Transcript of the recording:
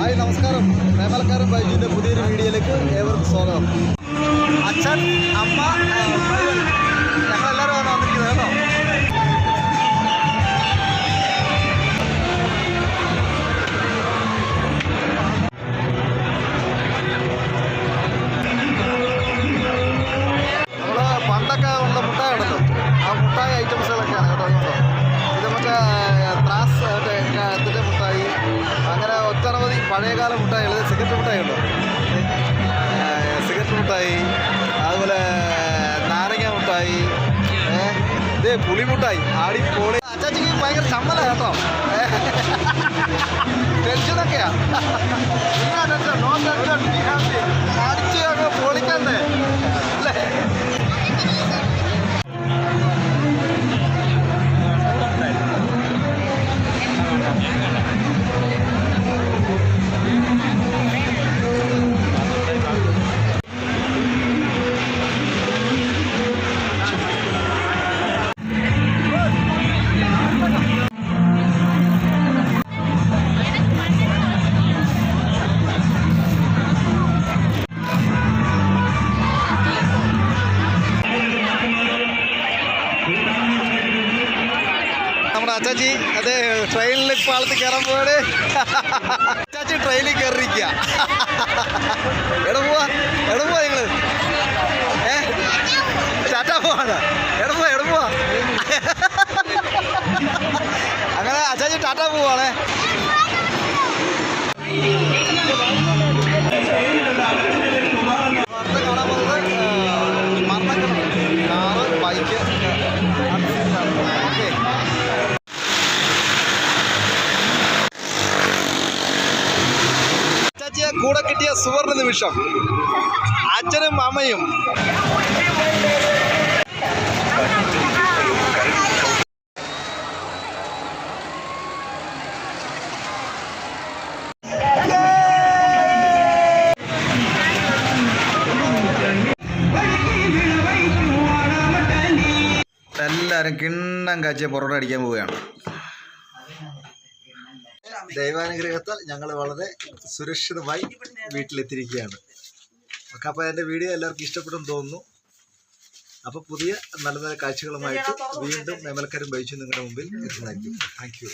Hi നമസ്കാരം. മേമലക്കാരൻ ബൈജുവിൻ്റെ പുതിയൊരു വീഡിയോയിലേക്ക് ഏവർക്കും സ്വാഗതം. അച്ഛൻ, അമ്മ, ഞങ്ങളെല്ലാവരും ആണ് വന്നിരിക്കുന്നത് കേട്ടോ. നമ്മൾ പണ്ടൊക്കെ ഉള്ള മുട്ടായി ഉണ്ടല്ലോ, ആ മുട്ടായി ഐറ്റംസുകളൊക്കെയാണ് കേട്ടോ. ഇത് മറ്റേ ത്രാസ് ഇതിൻ്റെ മുട്ടായി, അങ്ങനെ ഒട്ടനവധി പഴയകാല മുട്ടായികൾ. സിഗരറ്റ് മുട്ടായി ഉണ്ടോ? സിഗരറ്റ് മുട്ടായി, അതുപോലെ നാരങ്ങ മുട്ടായി, ഇത് പുളിമുട്ടായി. ആടിപ്പോളി. അച്ചാച്ചിക്ക് ഭയങ്കര ചമ്മല കേട്ടോ, ടെൻഷനൊക്കെയാ. ടെൻഷൻ, നോ ടെൻഷൻ, അടിച്ച് അങ്ങ് പൊളിക്കണ്ടേ അല്ലേ? നമ്മുടെ അച്ചാച്ചി അതെ ട്രെയിനിൽ പാളത്തിൽ കയറാൻ പോവാണ്. അച്ചാച്ചി ട്രെയിനിൽ കയറിയിരിക്കുക. എവിടെ പോവാ നിങ്ങള്? ടാറ്റ പോവാണ്. എവിടെ പോവാ? അങ്ങനെ അച്ചാച്ചി ടാറ്റ പോവാണേ. കാണാൻ പോകുന്നത് മരണങ്ങളുണ്ട്, കാറ്, ബൈക്ക്. ഓക്കെ, അച്ചാച്ചിയെ കൂടെ കിട്ടിയ സുവർണ നിമിഷം. അച്ഛനും അമ്മയും എല്ലാവരും കിണ്ണം കാച്ചിയ പൊറോട്ട അടിക്കാൻ പോവുകയാണ്. ദൈവാനുഗ്രഹത്താൽ ഞങ്ങൾ വളരെ സുരക്ഷിതമായി വീട്ടിലെത്തിയിരിക്കുകയാണ്. ഓക്കെ, അപ്പോൾ എൻ്റെ വീഡിയോ എല്ലാവർക്കും ഇഷ്ടപ്പെട്ടെന്ന് തോന്നുന്നു. അപ്പോൾ പുതിയ നല്ല നല്ല കാഴ്ചകളുമായിട്ട് വീണ്ടും മേമലക്കാരൻ ബൈജു നിങ്ങളുടെ മുമ്പിൽ എത്തുന്നതായിരിക്കും. Thank you.